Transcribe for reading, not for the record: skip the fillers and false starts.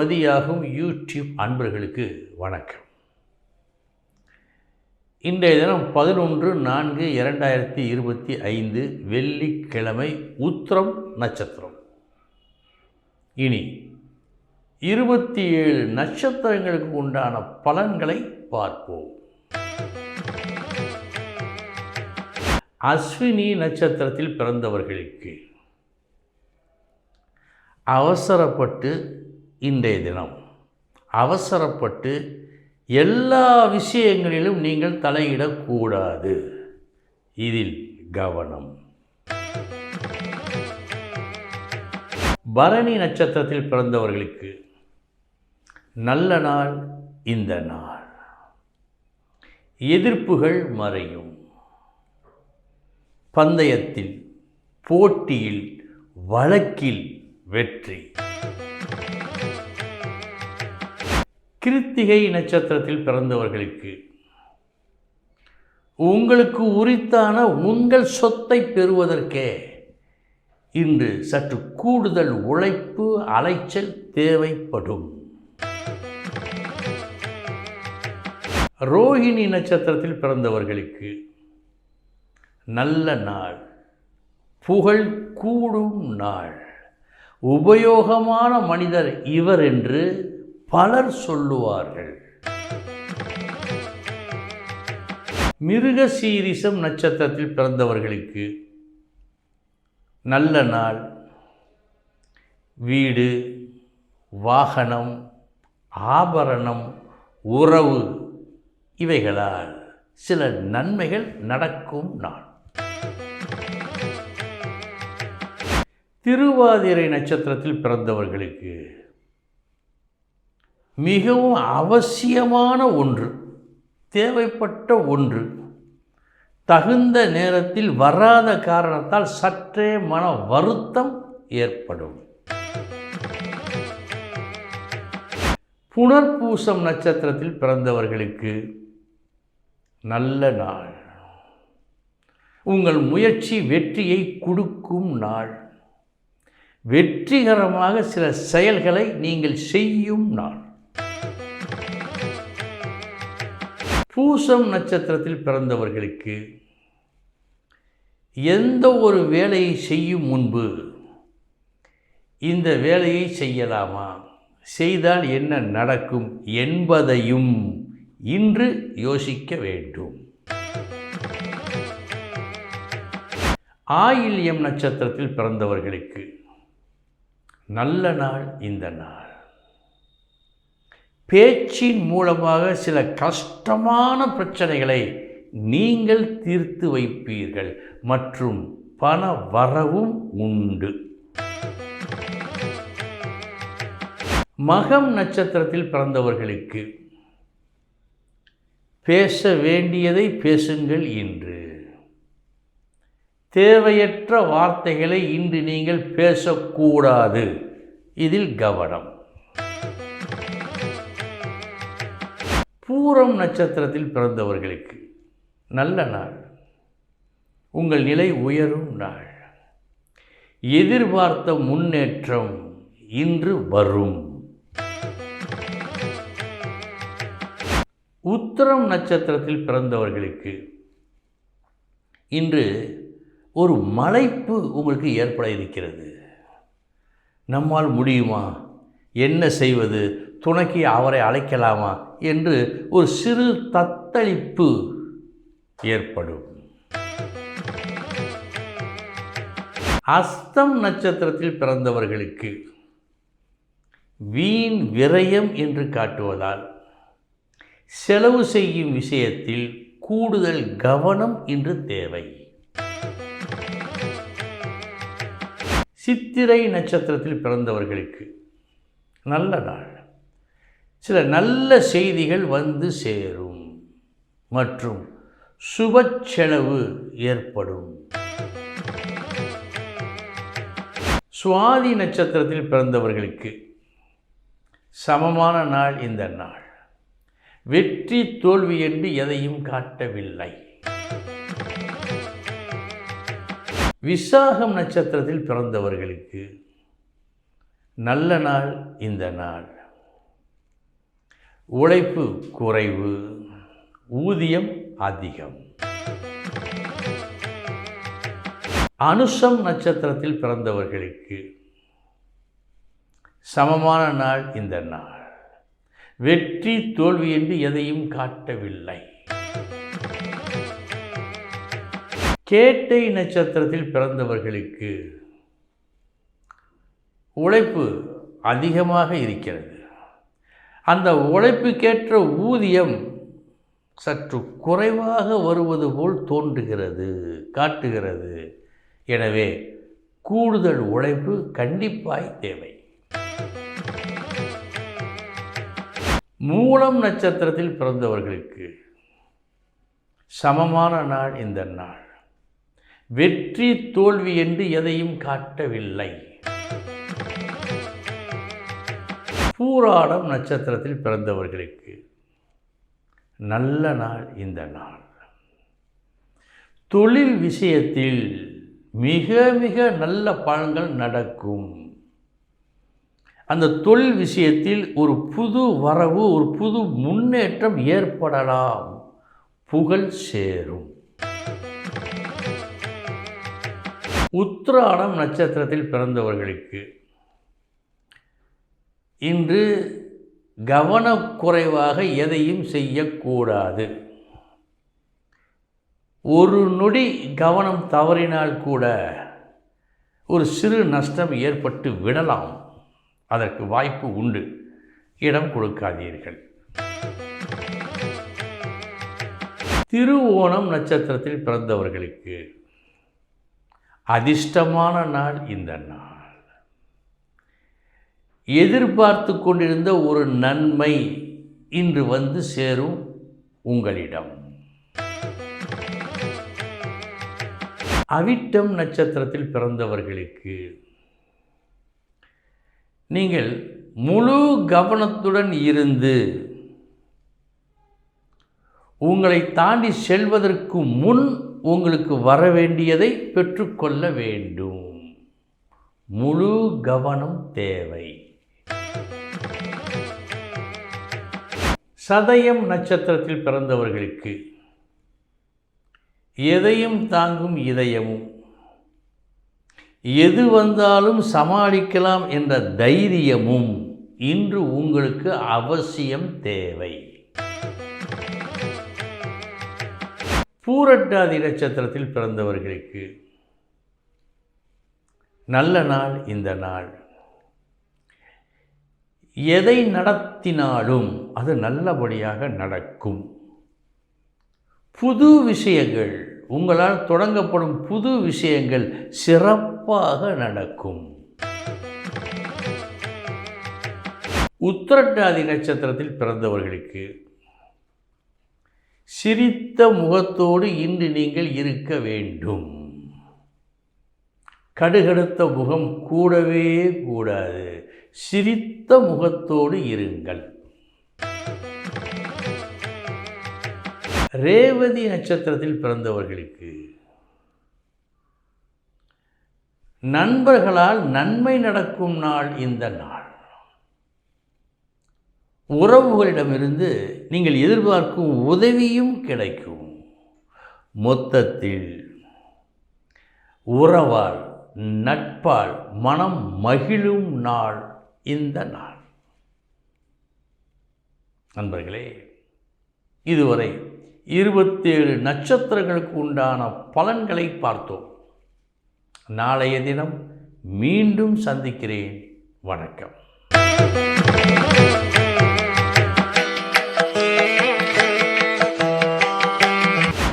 மதியாகும் YouTube அன்பர்களுக்கு வணக்கம். இன்றைய தினம் 11/4/2025 வெள்ளிக்கிழமை, உத்திரம் நட்சத்திரம். இனி 27 நட்சத்திரங்களுக்கு உண்டான பலன்களை பார்ப்போம். அஸ்வினி நட்சத்திரத்தில் பிறந்தவர்களுக்கு அவசரப்பட்டு இன்றைய தினம் அவசரப்பட்டு எல்லா விஷயங்களிலும் நீங்கள் தலையிடக்கூடாது. இதில் கவனம். பரணி நட்சத்திரத்தில் பிறந்தவர்களுக்கு நல்ல நாள் இந்த நாள். எதிர்ப்புகள் மறையும். பந்தயத்தில், போட்டியில், வழக்கில் வெற்றி. கிருத்திகை நட்சத்திரத்தில் பிறந்தவர்களுக்கு உங்களுக்கு உரித்தான உங்கள் சொத்தை பெறுவதற்கே இன்று சற்று கூடுதல் உழைப்பு, அலைச்சல் தேவைப்படும். ரோஹிணி நட்சத்திரத்தில் பிறந்தவர்களுக்கு நல்ல நாள், புகழ் கூடும் நாள். உபயோகமான மனிதர் இவர் என்று பலர் சொல்லுவார்கள். மிருகசீரிஷம் நட்சத்திரத்தில் பிறந்தவர்களுக்கு நல்ல நாள். வீடு, வாகனம், ஆபரணம், உறவு இவைகளால் சில நன்மைகள் நடக்கும் நாள். திருவாதிரை நட்சத்திரத்தில் பிறந்தவர்களுக்கு மிகவும் அவசியமான ஒன்று, தேவைப்பட்ட ஒன்று தகுந்த நேரத்தில் வராத காரணத்தால் சற்றே மன வருத்தம் ஏற்படும். புனர்பூசம் நட்சத்திரத்தில் பிறந்தவர்களுக்கு நல்ல நாள். உங்கள் முயற்சி வெற்றியை கொடுக்கும் நாள். வெற்றிகரமாக சில செயல்களை நீங்கள் செய்யும் நாள். பூசம் நட்சத்திரத்தில் பிறந்தவர்களுக்கு எந்த ஒரு வேலையை செய்யும் முன்பு இந்த வேலையை செய்யலாமா, செய்தால் என்ன நடக்கும் என்பதையும் இன்று யோசிக்க வேண்டும். ஆயில்யம் நட்சத்திரத்தில் பிறந்தவர்களுக்கு நல்ல நாள் இந்த நாள். பேச்சின் மூலமாக சில கஷ்டமான பிரச்சனைகளை நீங்கள் தீர்த்து வைப்பீர்கள் மற்றும் பண வரவும் உண்டு. மகம் நட்சத்திரத்தில் பிறந்தவர்களுக்கு பேச வேண்டியதை பேசுங்கள். இன்று தேவையற்ற வார்த்தைகளை இன்று நீங்கள் பேசக்கூடாது. இதில் கவனம். பூரம் நட்சத்திரத்தில் பிறந்தவர்களுக்கு நல்ல நாள். உங்கள் நிலை உயரும் நாள். எதிர்பார்த்த முன்னேற்றம் இன்று வரும். உத்திரம் நட்சத்திரத்தில் பிறந்தவர்களுக்கு இன்று ஒரு மலைப்பு உங்களுக்கு ஏற்பட இருக்கிறது. நம்மால் முடியுமா, என்ன செய்வது, துணைக்கு அவரை அழைக்கலாமா என்று ஒரு சிறு தத்தளிப்பு ஏற்படும். அஸ்தம் நட்சத்திரத்தில் பிறந்தவர்களுக்கு வீண் விரயம் என்று காட்டுவதால் செலவு செய்யும் விஷயத்தில் கூடுதல் கவனம் இன்று தேவை. சித்திரை நட்சத்திரத்தில் பிறந்தவர்களுக்கு நல்ல நாள். சில நல்ல செய்திகள் வந்து சேரும் மற்றும் சுப செலவு ஏற்படும். சுவாதி நட்சத்திரத்தில் பிறந்தவர்களுக்கு சமமான நாள் இந்த நாள். வெற்றி தோல்வி என்று எதையும் காட்டவில்லை. விசாகம் நட்சத்திரத்தில் பிறந்தவர்களுக்கு நல்ல நாள் இந்த நாள். உழைப்பு குறைவு, ஊதியம் அதிகம். அனுஷம் நட்சத்திரத்தில் பிறந்தவர்களுக்கு சமமான நாள் இந்த நாள். வெற்றி தோல்வி என்று எதையும் காட்டவில்லை. கேட்டை நட்சத்திரத்தில் பிறந்தவர்களுக்கு உழைப்பு அதிகமாக இருக்கிறது. அந்த உழைப்புக்கேற்ற ஊதியம் சற்று குறைவாக வருவது போல் தோன்றுகிறது, காட்டுகிறது. எனவே கூடுதல் உழைப்பு கண்டிப்பாய் தேவை. மூலம் நட்சத்திரத்தில் பிறந்தவர்களுக்கு சமமான நாள் இந்த நாள். வெற்றி தோல்வி என்று எதையும் காட்டவில்லை. பூராடம் நட்சத்திரத்தில் பிறந்தவர்களுக்கு நல்ல நாள் இந்த நாள். தொழில் விஷயத்தில் மிக மிக நல்ல பலன்கள் நடக்கும். அந்த தொழில் விஷயத்தில் ஒரு புது வரவு, ஒரு புது முன்னேற்றம் ஏற்படலாம். புகழ் சேரும். உத்திராடம் நட்சத்திரத்தில் பிறந்தவர்களுக்கு இன்று கவனக்குறைவாக எதையும் செய்யக்கூடாது. ஒரு நொடி கவனம் தவறினால் கூட ஒரு சிறு நஷ்டம் ஏற்பட்டு விடலாம். அதற்கு வாய்ப்பு உண்டு. இடம் கொடுக்காதீர்கள். திருவோணம் நட்சத்திரத்தில் பிறந்தவர்களுக்கு அதிர்ஷ்டமான நாள் இந்த நாள். எதிர்பார்த்து கொண்டிருந்த ஒரு நன்மை இன்று வந்து சேரும் உங்களிடம். அவிட்டம் நட்சத்திரத்தில் பிறந்தவர்களுக்கு நீங்கள் முழு கவனத்துடன் இருந்து உங்களை தாண்டி செல்வதற்கு முன் உங்களுக்கு வர வேண்டியதை பெற்றுக்கொள்ள வேண்டும். முழு கவனம் தேவை. சதயம் நட்சத்திரத்தில் பிறந்தவர்களுக்கு எதையும் தாங்கும் இதயமும், எது வந்தாலும் சமாளிக்கலாம் என்ற தைரியமும் இன்று உங்களுக்கு அவசியம் தேவை. பூரட்டாதி நட்சத்திரத்தில் பிறந்தவர்களுக்கு நல்ல நாள் இந்த நாள். எதை நடத்தினாலும் அது நல்லபடியாக நடக்கும். புது விஷயங்கள், உங்களால் தொடங்கப்படும் புது விஷயங்கள் சிறப்பாக நடக்கும். உத்திரட்டாதி நட்சத்திரத்தில் பிறந்தவர்களுக்கு சிரித்த முகத்தோடு இன்று நீங்கள் இருக்க வேண்டும். கடுகடுத்த முகம் கூடவே கூடாது. சிரித்த முகத்தோடு இருங்கள். ரேவதி நட்சத்திரத்தில் பிறந்தவர்களுக்கு நண்பர்களால் நன்மை நடக்கும் நாள் இந்த நாள். உறவுகளிடமிருந்து நீங்கள் எதிர்பார்க்கும் உதவியும் கிடைக்கும். மொத்தத்தில் உறவால், நட்பால் மனம் மகிழும் நாள் இந்த நாள். நண்பர்களே, இதுவரை 27 நட்சத்திரங்களுக்கு உண்டான பலன்களை பார்த்தோம். நாளைய தினம் மீண்டும் சந்திக்கிறேன். வணக்கம்.